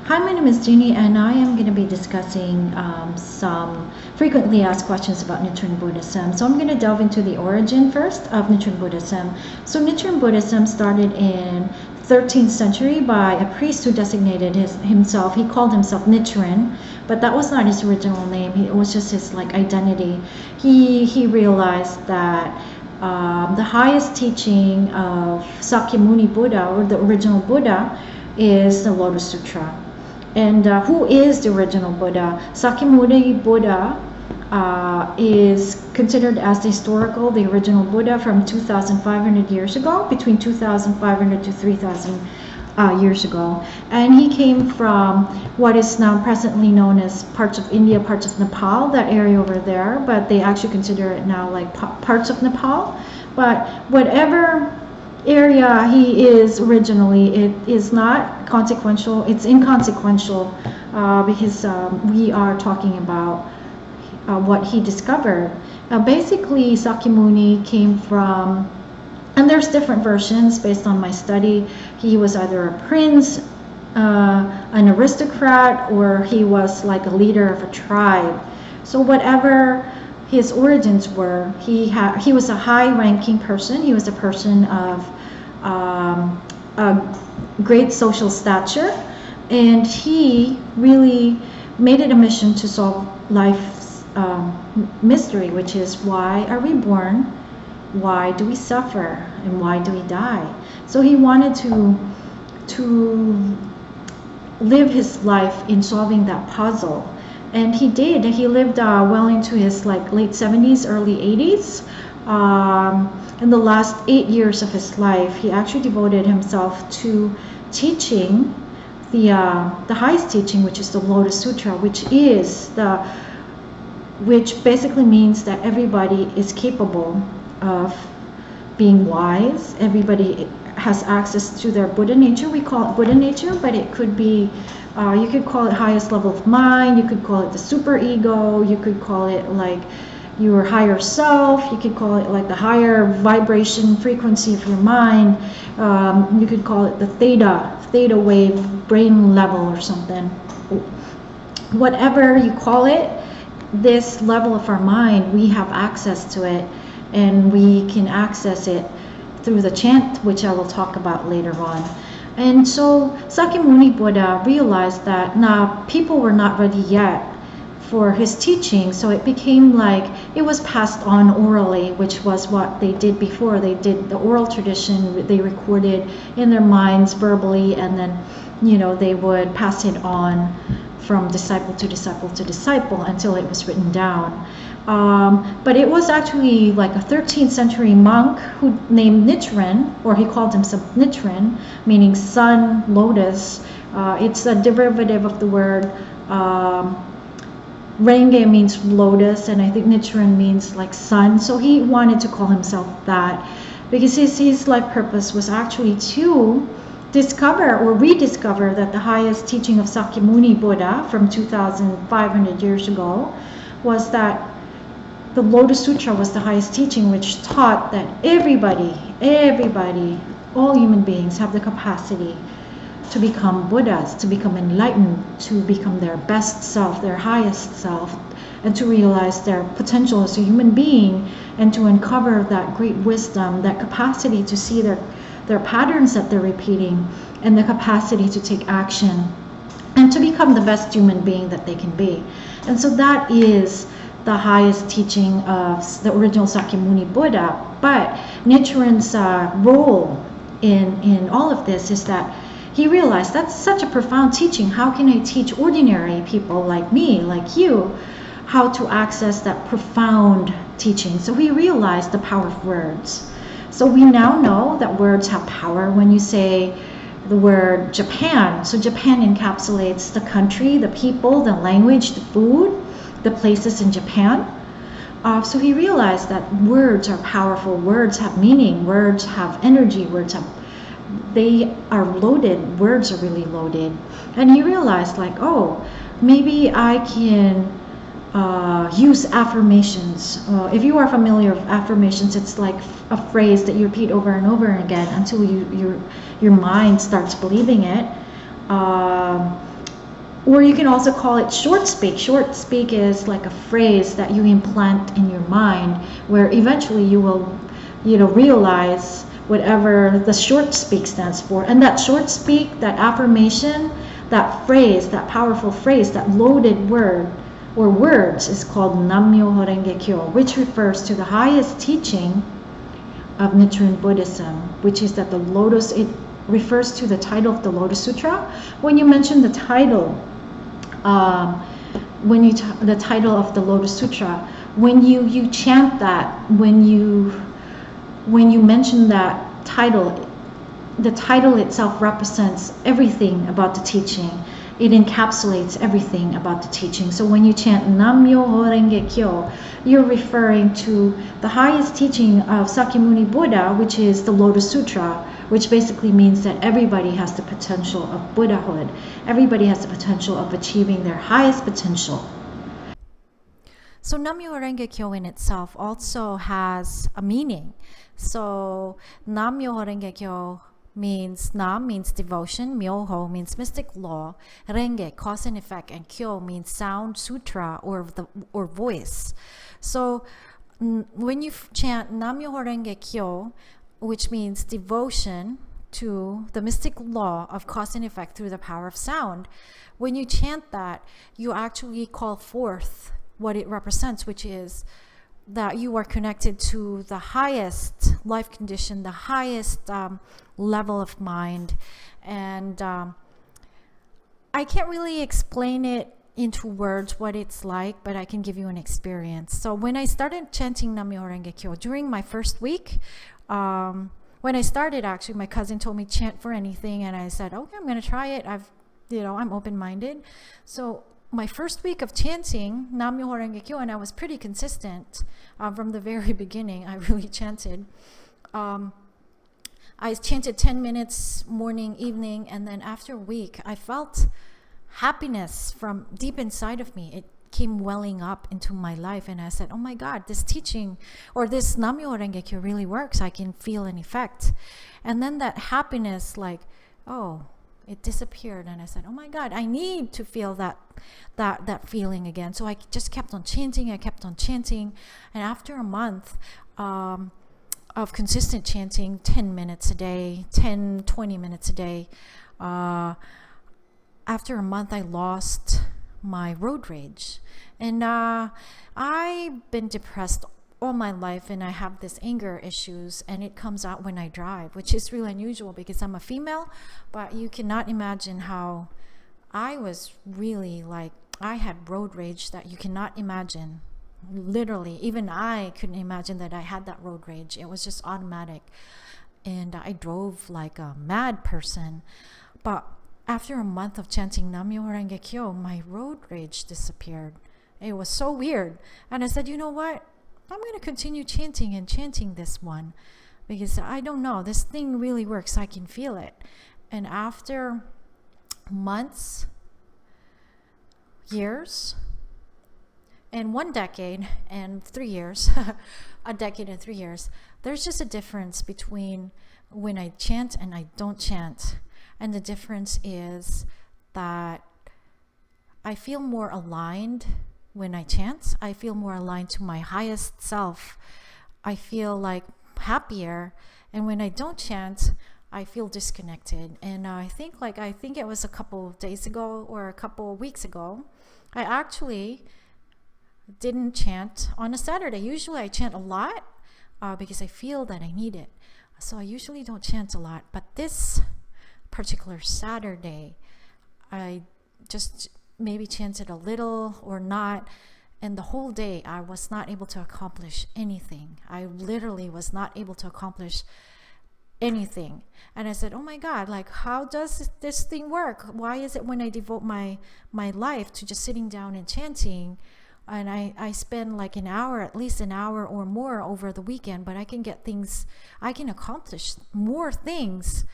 Hi, my name is Jeannie, and I am going to be discussing some frequently asked questions about Nichiren Buddhism. So I'm going to delve into the origin first of Nichiren Buddhism. So Nichiren Buddhism started in 13th century by a priest who designated himself. He called himself Nichiren, but that was not his original name. It was just his identity. He realized that the highest teaching of Shakyamuni Buddha, or the original Buddha, is the Lotus Sutra. And who is the original Buddha? Shakyamuni Buddha is considered as the original Buddha from 2,500 years ago, between 2,500 to 3,000 years ago. And he came from what is now presently known as parts of India, parts of Nepal, that area over there, but they actually consider it now like parts of Nepal. But whatever area he is originally, it is not consequential, it's inconsequential, because we are talking about what he discovered. Basically, Shakyamuni came from, and there's different versions based on my study. He was either a prince, an aristocrat, or he was like a leader of a tribe. So whatever his origins were, he was a high-ranking person. He was a person of a great social stature, and he really made it a mission to solve life's mystery, which is, why are we born, why do we suffer, and why do we die? So he wanted to live his life in solving that puzzle. And he did. He lived well into his late 70s, early 80s. In the last 8 years of his life, he actually devoted himself to teaching the highest teaching, which is the Lotus Sutra, which basically means that everybody is capable of being wise. Everybody has access to their Buddha nature. We call it Buddha nature, but it could be, you could call it highest level of mind, you could call it the super ego, you could call it like your higher self, you could call it like the higher vibration frequency of your mind, you could call it the theta wave brain level or something. Whatever you call it, this level of our mind, we have access to it, and we can access it through the chant, which I will talk about later on. And so Shakyamuni Buddha realized that people were not ready yet for his teaching, so it became like it was passed on orally, which was what they did before. They did the oral tradition, they recorded in their minds verbally, and then they would pass it on from disciple to disciple to disciple until it was written down. But it was actually like a 13th century monk who named Nichiren, or he called himself Nichiren, meaning sun, lotus. It's a derivative of the word Renge means lotus, and I think Nichiren means like sun. So he wanted to call himself that because his life purpose was actually to discover or rediscover that the highest teaching of Shakyamuni Buddha from 2,500 years ago was that the Lotus Sutra was the highest teaching, which taught that everybody, all human beings have the capacity to become Buddhas, to become enlightened, to become their best self, their highest self, and to realize their potential as a human being, and to uncover that great wisdom, that capacity to see their patterns that they're repeating, and the capacity to take action, and to become the best human being that they can be. And so that is the highest teaching of the original Shakyamuni Buddha. But Nichiren's role in all of this is that he realized that's such a profound teaching. How can I teach ordinary people like me, like you, how to access that profound teaching? So he realized the power of words. So we now know that words have power. When you say the word Japan, so Japan encapsulates the country, the people, the language, the food, the places in Japan. So he realized that words are powerful. Words have meaning. Words have energy. They are loaded. Words are really loaded. And he realized, like, oh, maybe I can use affirmations. If you are familiar with affirmations, it's like a phrase that you repeat over and over again until your mind starts believing it. Or you can also call it short speak. Short speak is like a phrase that you implant in your mind, where eventually you will, realize whatever the short speak stands for. And that short speak, that affirmation, that phrase, that powerful phrase, that loaded word or words is called Myoho Renge Kyo, which refers to the highest teaching of Nichiren Buddhism, which is that the lotus, it refers to the title of the Lotus Sutra. When you mention the title, the title of the Lotus Sutra, when you chant that, when you mention that title, the title itself represents everything about the teaching. It encapsulates everything about the teaching. So when you chant Nam-myoho Renge Kyo, you're referring to the highest teaching of Shakyamuni Buddha, which is the Lotus Sutra, which basically means that everybody has the potential of Buddhahood. Everybody has the potential of achieving their highest potential. So Nam-myoho Renge Kyo in itself also has a meaning. So Nam-myoho Renge Kyo means Nam means devotion, Myoho means mystic law, Renge cause and effect, and Kyo means sound, sutra, or voice. So when you chant Nam-myoho Renge Kyo, which means devotion to the mystic law of cause and effect through the power of sound, when you chant that, you actually call forth what it represents, which is that you are connected to the highest life condition, the highest level of mind. And I can't really explain it into words what it's like, but I can give you an experience. So when I started chanting Nam-myoho Renge Kyo during my first week, when I started, actually, my cousin told me chant for anything, and I said, okay, I'm going to try it. I'm open-minded. So my first week of chanting Nam-myoho Renge Kyo, and I was pretty consistent from the very beginning. I really chanted. I chanted 10 minutes morning, evening, and then after a week, I felt happiness from deep inside of me. It came welling up into my life, and I said, oh my God, this teaching or this Nam-myoho Renge Kyo really works. I can feel an effect. And then that happiness, it disappeared, and I said, oh my God, I need to feel that feeling again. So I just kept on chanting. And after a month of consistent chanting, 10 minutes a day, 20 minutes a day, after a month, I lost my road rage. And I've been depressed all my life, and I have this anger issues, and it comes out when I drive, which is really unusual because I'm a female. But you cannot imagine how I was really I had road rage that you cannot imagine. Literally, even I couldn't imagine that I had that road rage. It was just automatic, and I drove like a mad person. But after a month of chanting Nam-myoho Renge Kyo, my road rage disappeared. It was so weird. And I said, you know what? I'm going to continue chanting this one, because I don't know, this thing really works. I can feel it. And after months, years, and 1 decade and 3 years, a decade and 3 years, there's just a difference between when I chant and I don't chant. And the difference is that I feel more aligned when I chant. I feel more aligned to my highest self. I feel happier. And when I don't chant, I feel disconnected. And I think it was a couple of days ago or a couple of weeks ago, I actually didn't chant on a Saturday. Usually I chant a lot because I feel that I need it. So I usually don't chant a lot. But this particular Saturday, I just maybe chanted a little or not, and the whole day I was not able to accomplish anything. I literally was not able to accomplish anything. And I said, oh my God, how does this thing work? Why is it when I devote my life to just sitting down and chanting, and I spend an hour, at least an hour or more over the weekend, but I can accomplish more things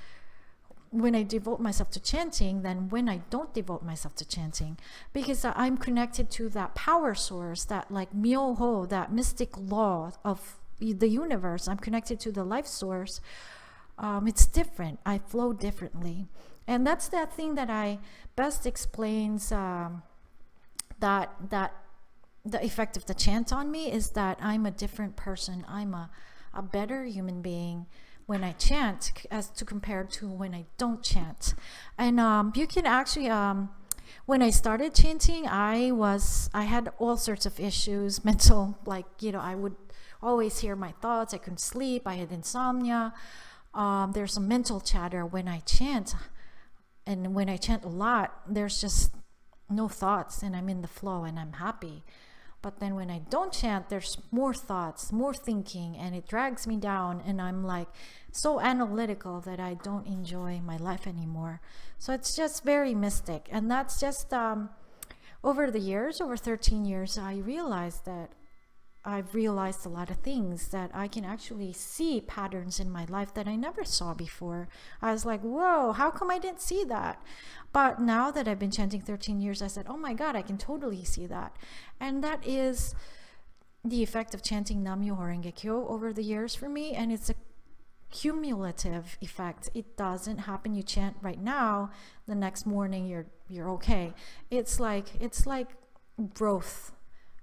when I devote myself to chanting than when I don't devote myself to chanting, because I'm connected to that power source, that Myoho, that mystic law of the universe. I'm connected to the life source. It's different. I flow differently. And that's that thing that I best explains that the effect of the chant on me is that I'm a different person. I'm a better human being when I chant as to compared to when I don't chant. And you can actually when I started chanting, I had all sorts of issues, mental, like, I would always hear my thoughts. I couldn't sleep. I had insomnia. There's some mental chatter when I chant. And when I chant a lot, there's just no thoughts and I'm in the flow and I'm happy. But then when I don't chant, there's more thoughts, more thinking, and it drags me down, and I'm like so analytical that I don't enjoy my life anymore. So it's just very mystic. And that's just over the years, over 13 years, I've realized a lot of things, that I can actually see patterns in my life that I never saw before. I was like, whoa, how come I didn't see that? But now that I've been chanting 13 years, I said, oh my God, I can totally see that. And that is the effect of chanting Nam-myoho Renge Kyo over the years for me. And it's a cumulative effect. It doesn't happen, you chant right now, the next morning you're okay. It's like growth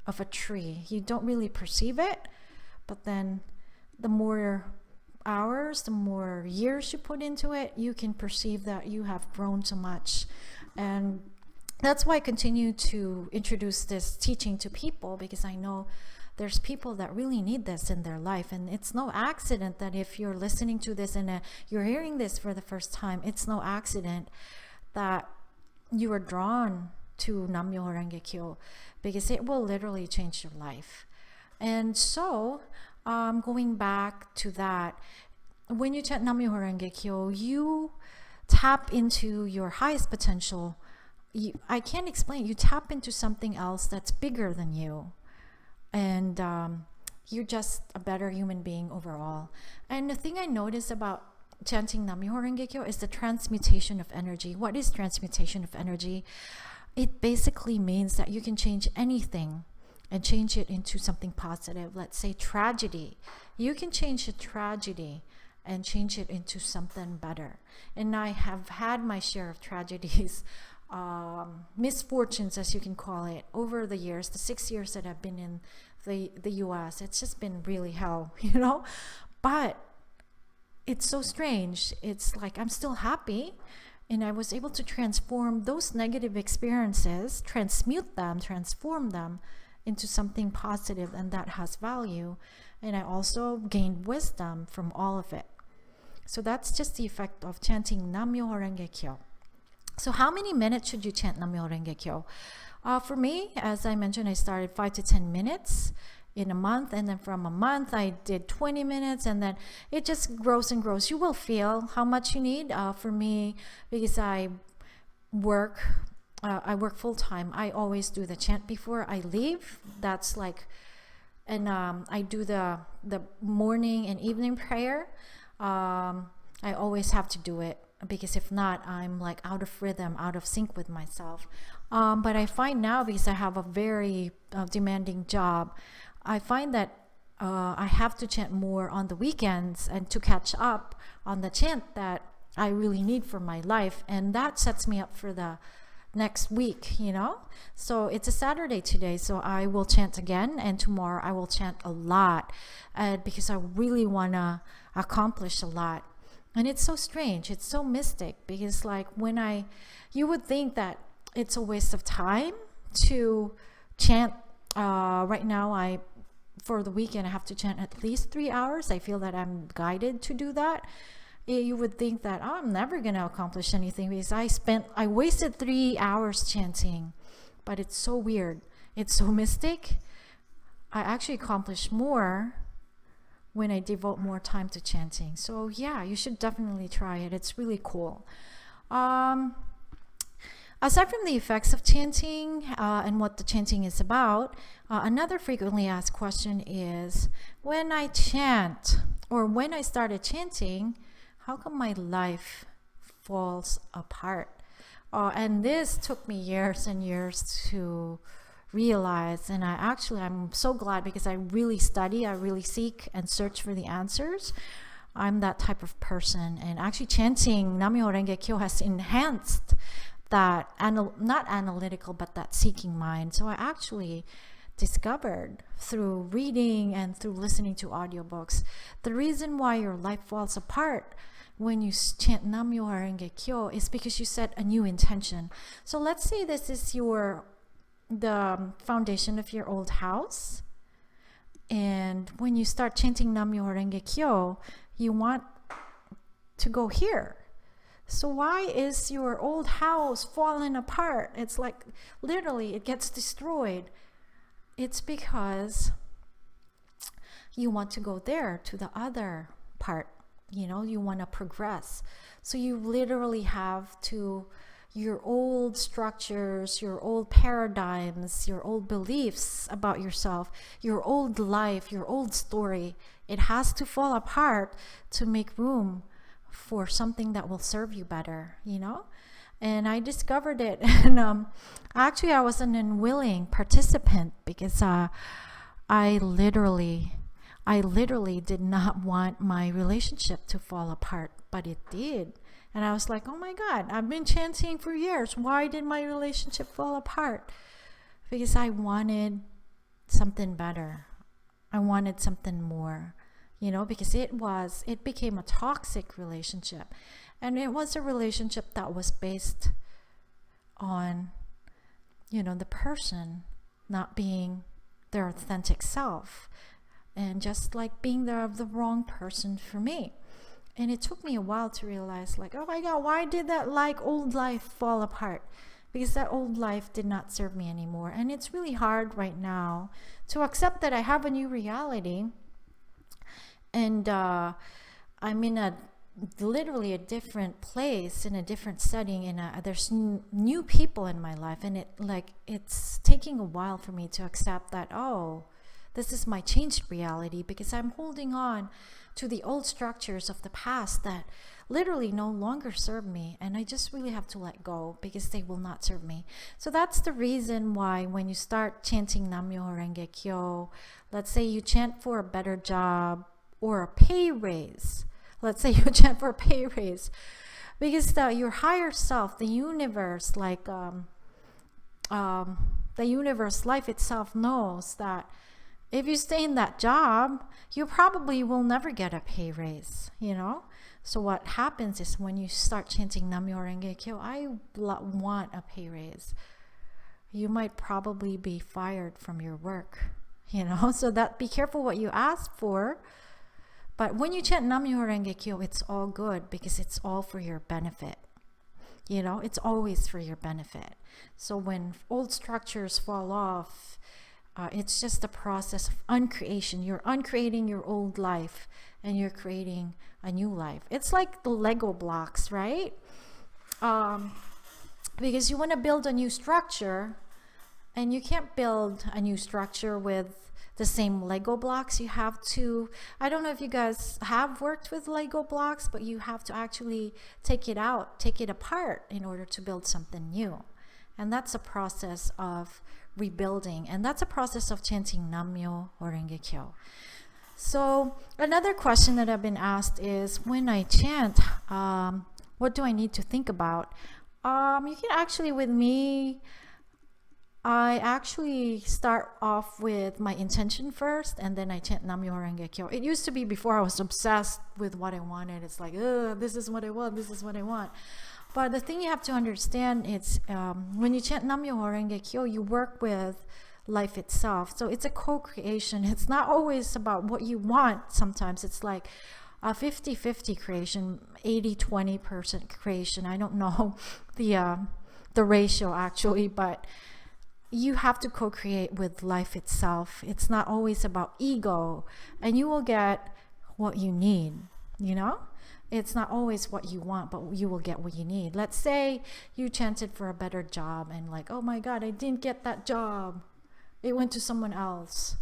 of a tree. You don't really perceive it, but then the more hours, the more years you put into it, you can perceive that you have grown so much. And that's why I continue to introduce this teaching to people, because I know there's people that really need this in their life. And it's no accident that if you're listening to this and you're hearing this for the first time, it's no accident that you are drawn to Nam-myoho Renge Kyo, because it will literally change your life. And so going back to that, when you chant Nam-myoho Renge Kyo, you tap into your highest potential. I can't explain. You tap into something else that's bigger than you. And you're just a better human being overall. And the thing I noticed about chanting Nam-myoho Renge Kyo is the transmutation of energy. What is transmutation of energy? It basically means that you can change anything and change it into something positive. Let's say tragedy. You can change a tragedy and change it into something better. And I have had my share of tragedies, misfortunes, as you can call it, over the years, the 6 years that I've been in the US. It's just been really hell, But it's so strange. It's like I'm still happy. And I was able to transform those negative experiences, transmute them, transform them into something positive, and that has value. And I also gained wisdom from all of it. So that's just the effect of chanting Nam-myoho Renge Kyo. So how many minutes should you chant Nam-myoho Renge Kyo? For me, as I mentioned, I started 5 to 10 minutes in a month, and then from a month I did 20 minutes, and then it just grows and grows. You will feel how much you need. For me, because I work full-time, I always do the chant before I leave. That's like, and I do the morning and evening prayer. I always have to do it, because if not, I'm like out of rhythm, out of sync with myself. But I find now, because I have a very demanding job, I find that I have to chant more on the weekends and to catch up on the chant that I really need for my life. And that sets me up for the next week, So it's a Saturday today, so I will chant again, and tomorrow I will chant a lot, because I really want to accomplish a lot. And it's so strange, it's so mystic, because like you would think that it's a waste of time to chant. Right now, for the weekend, I have to chant at least 3 hours. I feel that I'm guided to do that. You would think that I'm never going to accomplish anything, because I wasted 3 hours chanting. But it's so weird. It's so mystic. I actually accomplish more when I devote more time to chanting. So yeah, you should definitely try it. It's really cool. Aside from the effects of chanting and what the chanting is about, another frequently asked question is, when I chant, or when I started chanting, how come my life falls apart? And this took me years and years to realize, and I'm so glad, because I really study, I really seek and search for the answers. I'm that type of person. And actually chanting Nam-myoho Renge Kyo has enhanced that, not analytical, but that seeking mind. So I actually discovered through reading and through listening to audiobooks, the reason why your life falls apart when you chant Nam-myoho Renge Kyo is because you set a new intention. So let's say this is the foundation of your old house. And when you start chanting Nam-myoho Renge Kyo, you want to go here. So why is your old house falling apart? It's like literally it gets destroyed. It's because you want to go there to the other part. You know, you want to progress. So you literally have to, your old structures, your old paradigms, your old beliefs about yourself, your old life, your old story, it has to fall apart to make room for something that will serve you better, you know? And I discovered it. And actually, I was an unwilling participant because I literally did not want my relationship to fall apart, but it did. And I was like, oh my God, I've been chanting for years. Why did my relationship fall apart? Because I wanted something better. I wanted something more, you know, because it became a toxic relationship. And it was a relationship that was based on, you know, the person not being their authentic self. And just like being the wrong person for me. And it took me a while to realize, like, oh my God, why did that old life fall apart? Because that old life did not serve me anymore. And it's really hard right now to accept that I have a new reality. And I'm in literally a different place, in a different setting, and there's new people in my life. And it's taking a while for me to accept that, oh, this is my changed reality, because I'm holding on to the old structures of the past that literally no longer serve me. And I just really have to let go because they will not serve me. So that's the reason why when you start chanting Nam-myoho Renge Kyo, let's say you chant for a better job or a pay raise. Let's say you chant for a pay raise. Because your higher self, the universe, the universe, life itself knows that if you stay in that job, you probably will never get a pay raise, you know? So what happens is when you start chanting Nam-myoho Renge Kyo, I want a pay raise. You might probably be fired from your work, you know? So that, be careful what you ask for. But when you chant Nam-myoho Renge Kyo, it's all good because it's all for your benefit. You know, it's always for your benefit. So when old structures fall off, it's just the process of uncreation. You're uncreating your old life and you're creating a new life. It's like the Lego blocks, right? Because you want to build a new structure, and you can't build a new structure with the same Lego blocks. You have to, I don't know if you guys have worked with Lego blocks, but you have to actually take it apart in order to build something new. And that's a process of rebuilding, and that's a process of chanting Nam-myoho Renge Kyo. So another question that I've been asked is, when I chant, what do I need to think about? You can actually, with me, I actually start off with my intention first, and then I chant Nam-myoho Renge Kyo. It used to be before I was obsessed with what I wanted. It's like, this is what I want, this is what I want. But the thing you have to understand is when you chant Nam-myoho Renge Kyo, you work with life itself. So it's a co-creation. It's not always about what you want. Sometimes it's like a 50-50 creation, 80-20% creation. I don't know the ratio actually, but you have to co-create with life itself. It's not always about ego, and you will get what you need, you know? It's not always what you want, but you will get what you need. Let's say you chanted for a better job and like, oh my God, I didn't get that job. It went to someone else.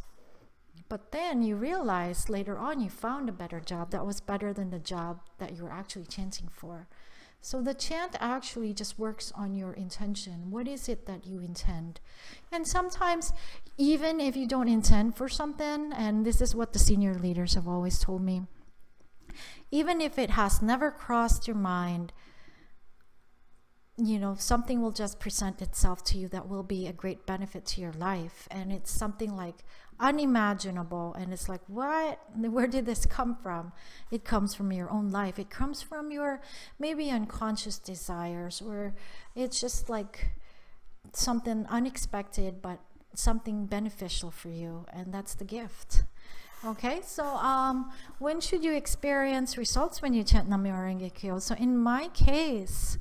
But then you realize later on you found a better job that was better than the job that you were actually chanting for. So the chant actually just works on your intention. What is it that you intend? And sometimes even if you don't intend for something, and this is what the senior leaders have always told me, Even if it has never crossed your mind, you know, something will just present itself to you that will be a great benefit to your life. And it's something like unimaginable. And it's like, what? Where did this come from? It comes from your own life. It comes from your maybe unconscious desires, or it's just like something unexpected, but something beneficial for you. And that's the gift. Okay, so when should you experience results when you chant Nam-myoho Renge Kyo? So in my case,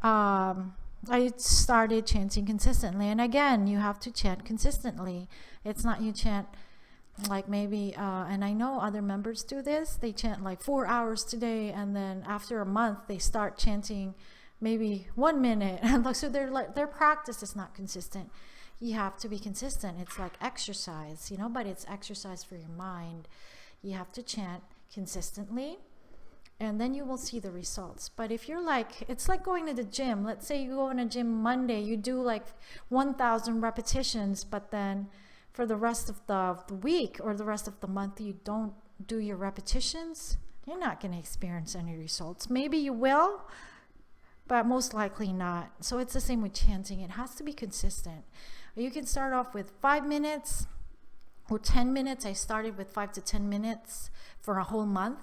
I started chanting consistently. And again, you have to chant consistently. It's not you chant like maybe, and I know other members do this, they chant like 4 hours today, and then after a month, they start chanting maybe 1 minute. And so their practice is not consistent. You have to be consistent. It's like exercise, you know, but it's exercise for your mind. You have to chant consistently, and then you will see the results. But if you're like, it's like going to the gym. Let's say you go in a gym Monday, you do like 1,000 repetitions, but then for the rest of the week or the rest of the month, you don't do your repetitions, you're not going to experience any results. Maybe you will, but most likely not. So it's the same with chanting. It has to be consistent. You can start off with 5 minutes or 10 minutes. I started with 5 to 10 minutes for a whole month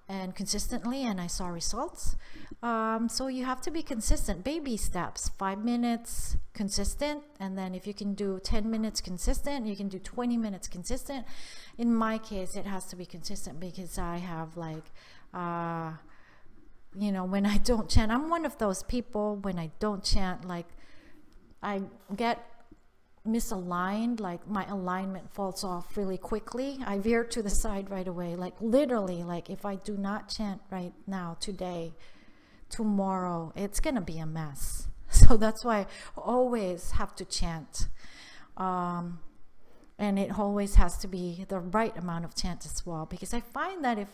and consistently, and I saw results. So you have to be consistent. Baby steps, 5 minutes consistent, and then if you can do 10 minutes consistent, you can do 20 minutes consistent. In my case, it has to be consistent because I have like, you know, when I don't chant, I'm one of those people, when I don't chant, like I get misaligned, like my alignment falls off really quickly. I veer to the side right away, like literally, like if I do not chant right now, today, tomorrow, it's gonna be a mess. So that's why I always have to chant, and it always has to be the right amount of chant as well, because I find that if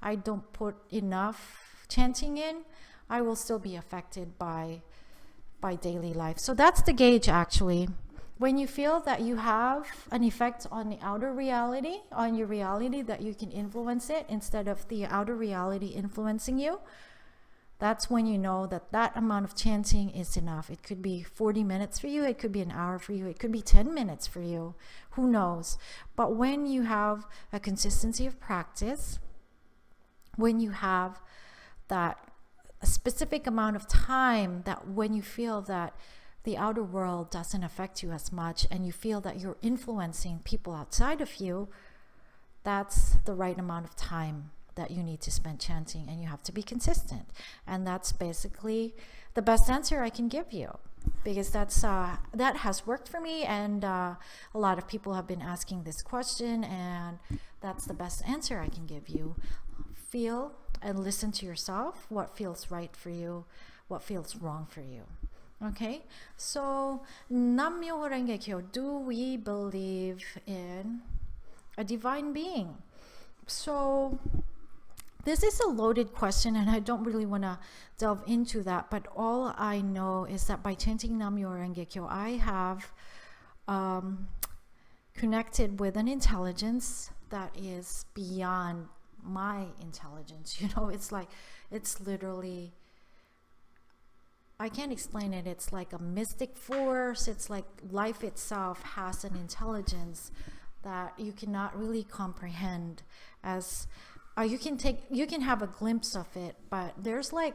I don't put enough chanting in, I will still be affected by daily life. So that's the gauge actually. When you feel that you have an effect on the outer reality, on your reality, that you can influence it instead of the outer reality influencing you, that's when you know that that amount of chanting is enough. It could be 40 minutes for you, it could be an hour for you, it could be 10 minutes for you, who knows. But when you have a consistency of practice, when you have that specific amount of time, that when you feel that the outer world doesn't affect you as much, and you feel that you're influencing people outside of you, that's the right amount of time that you need to spend chanting, and you have to be consistent. And that's basically the best answer I can give you, because that has worked for me, and a lot of people have been asking this question, and that's the best answer I can give you. Feel and listen to yourself, what feels right for you, what feels wrong for you. Okay, so Nam-myoho Renge Kyo, do we believe in a divine being? So this is a loaded question, and I don't really want to delve into that, but all I know is that by chanting Nam-myoho Renge Kyo, I have connected with an intelligence that is beyond my intelligence. You know, it's like, it's literally, I can't explain it. It's like a mystic force. It's like life itself has an intelligence that you cannot really comprehend. As you can have a glimpse of it, but there's like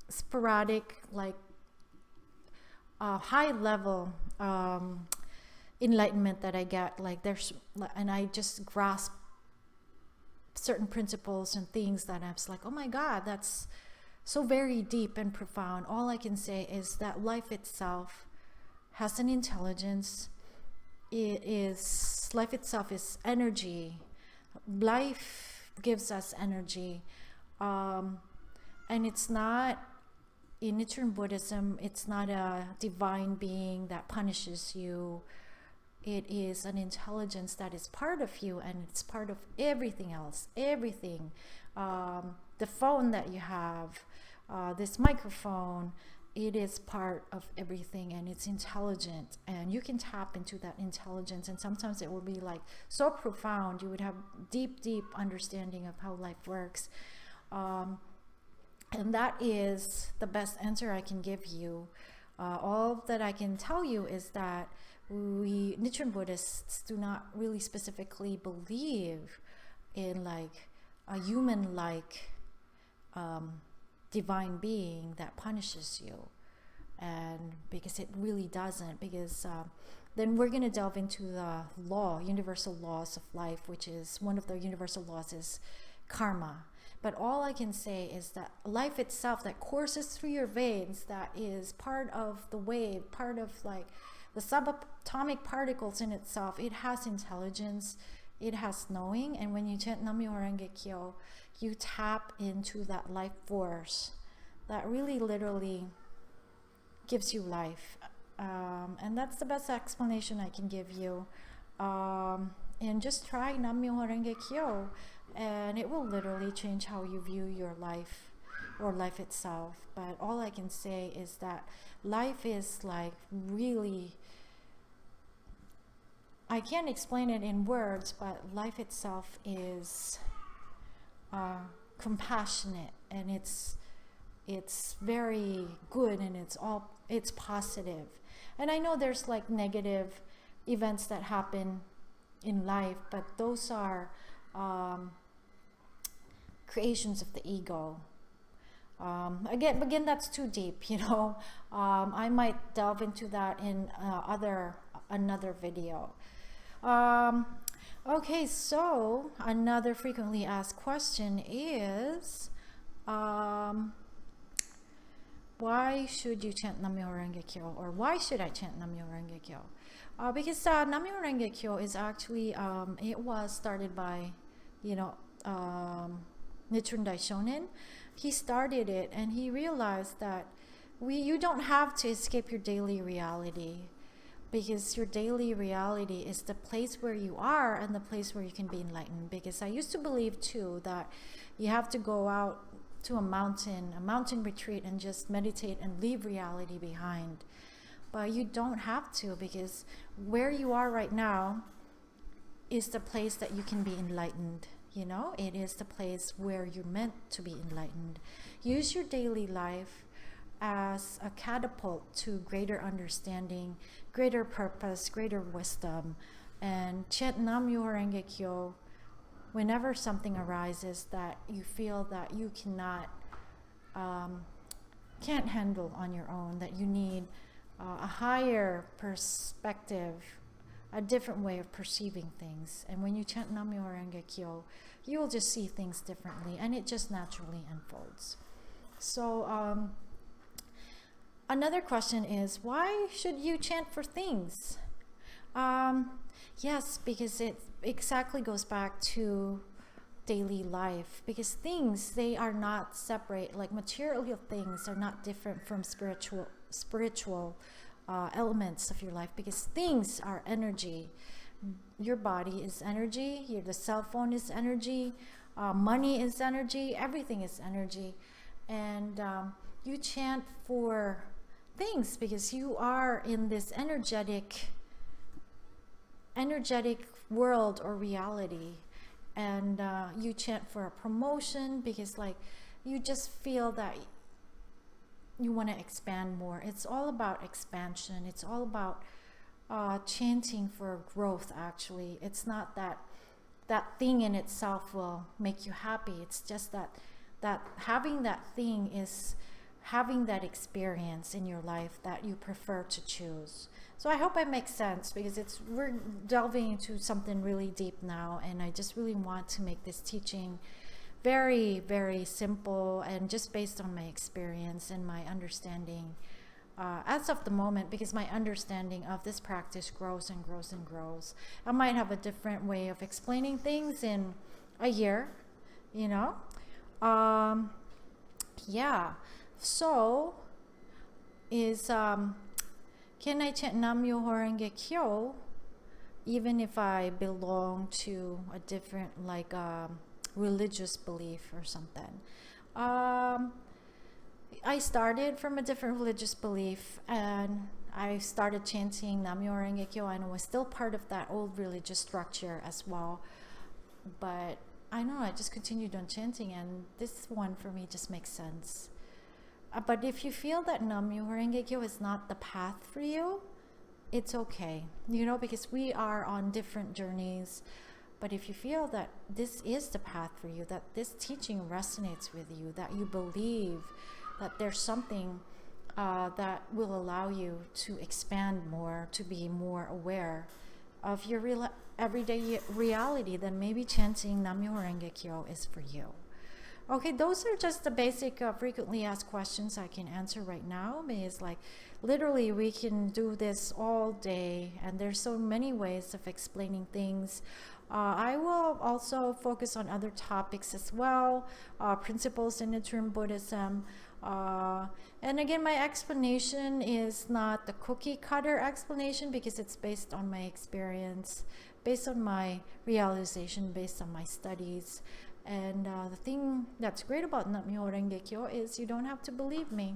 sporadic, like high level enlightenment that I get. Like there's, and I just grasp certain principles and things that I was like, oh my God, that's so very deep and profound. All I can say is that life itself has an intelligence. Life itself is energy. Life gives us energy. And it's not, in Nichiren Buddhism, it's not a divine being that punishes you. It is an intelligence that is part of you, and it's part of everything else. Everything. The phone that you have, this microphone, it is part of everything, and it's intelligent, and you can tap into that intelligence, and sometimes it will be like so profound, you would have deep understanding of how life works. And that is the best answer I can give you. All that I can tell you is that we Nichiren Buddhists do not really specifically believe in like a human like divine being that punishes you, and because it really doesn't, because then we're going to delve into the universal laws of life, which is one of the universal laws is karma. But all I can say is that life itself that courses through your veins, that is part of the wave, part of like the subatomic particles in itself, it has intelligence, it has knowing. And when you chant Nam-myoho Renge Kyo, you tap into that life force that really literally gives you life. And that's the best explanation I can give you. And just try Nam-myoho Renge Kyo, and it will literally change how you view your life or life itself. But all I can say is that life is like really, I can't explain it in words, but life itself is compassionate, and it's very good, and it's positive. And I know there's like negative events that happen in life, but those are creations of the ego. Again, that's too deep, you know. I might delve into that in another video. Okay, so another frequently asked question is, why should you chant Nam-myoho Renge Kyo, or why should I chant Nam-myoho Renge Kyo? Because Nam-myoho Renge Kyo is actually, it was started by, Nichiren Daishonin. He started it, and he realized that you don't have to escape your daily reality, because your daily reality is the place where you are and the place where you can be enlightened. Because I used to believe too that you have to go out to a mountain retreat, and just meditate and leave reality behind. But you don't have to, because where you are right now is the place that you can be enlightened. You know, it is the place where you're meant to be enlightened. Use your daily life as a catapult to greater understanding, greater purpose, greater wisdom, and chant Nam-myoho Renge Kyo whenever something arises that you feel that you can't handle on your own, that you need a higher perspective, a different way of perceiving things. And when you chant Nam-myoho Renge Kyo, you will just see things differently, and it just naturally unfolds. So another question is, why should you chant for things? Yes, because it exactly goes back to daily life, because things, they are not separate. Like material things are not different from spiritual elements of your life, because things are energy. Your body is energy, the cell phone is energy, money is energy, everything is energy. And you chant for things because you are in this energetic world or reality. And you chant for a promotion because like you just feel that you want to expand more. It's all about expansion. It's all about chanting for growth. Actually, it's not that thing in itself will make you happy. It's just that having that thing is having that experience in your life that you prefer to choose. So I hope it makes sense, because we're delving into something really deep now, and I just really want to make this teaching very, very simple and just based on my experience and my understanding as of the moment, because my understanding of this practice grows and grows and grows. I might have a different way of explaining things in a year, you know. Yeah. So can I chant Nam-myoho Renge Kyo even if I belong to a different religious belief or something? I started from a different religious belief, and I started chanting Namyo Renge Kyo, and it was still part of that old religious structure as well. But I know I just continued on chanting, and this one for me just makes sense. But if you feel that Namyo Renge Kyo is not the path for you, it's okay, because we are on different journeys. But if you feel that this is the path for you, that this teaching resonates with you, that you believe that there's something that will allow you to expand more, to be more aware of your everyday reality, then maybe chanting Namyo Renge Kyo is for you. Okay, those are just the basic frequently asked questions I can answer right now. It's like literally we can do this all day, and there's so many ways of explaining things. I will also focus on other topics as well, principles in Nichiren Buddhism. And again, my explanation is not the cookie cutter explanation, because it's based on my experience, based on my realization, based on my studies. And the thing that's great about Namyo Renge Kyo is you don't have to believe me.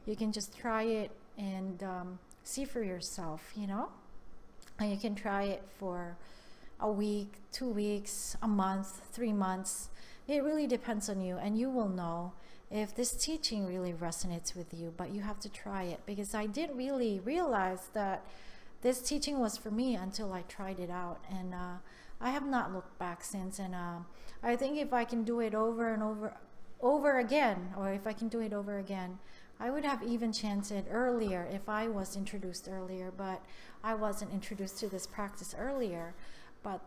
You can just try it and see for yourself, And you can try it for a week, 2 weeks, a month, 3 months. It really depends on you, and you will know if this teaching really resonates with you. But you have to try it, because I didn't really realize that this teaching was for me until I tried it out, and I have not looked back since. And I think if I can do it over and over again, or if I can do it over again, I would have even chanted earlier if I was introduced earlier, but I wasn't introduced to this practice earlier. But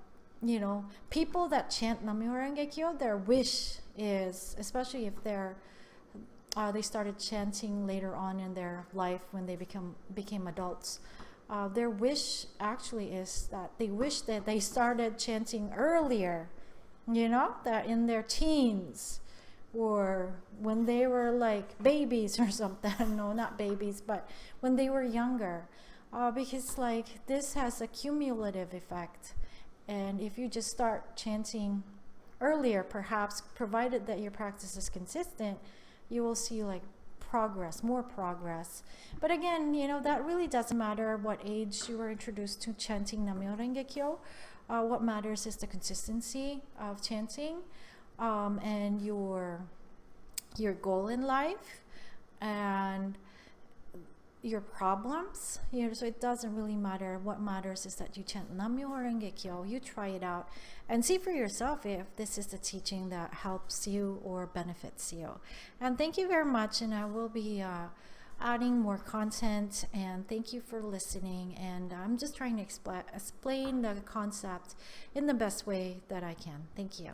people that chant Namyo Renge Kyo, their wish is, especially if they started chanting later on in their life when they became adults, their wish actually is that they wish that they started chanting earlier, that in their teens, or when they were like babies or something. No, not babies, but when they were younger, because like this has a cumulative effect. And if you just start chanting earlier, perhaps, provided that your practice is consistent, you will see like more progress. But again, that really doesn't matter what age you were introduced to chanting Namyo Renge Kyo. What matters is the consistency of chanting, and your goal in life, and your problems, so it doesn't really matter. What matters is that you chant Namyo Renge Kyo, you try it out, and see for yourself if this is the teaching that helps you or benefits you. And thank you very much, and I will be adding more content, and thank you for listening. And I'm just trying to explain the concept in the best way that I can. Thank you.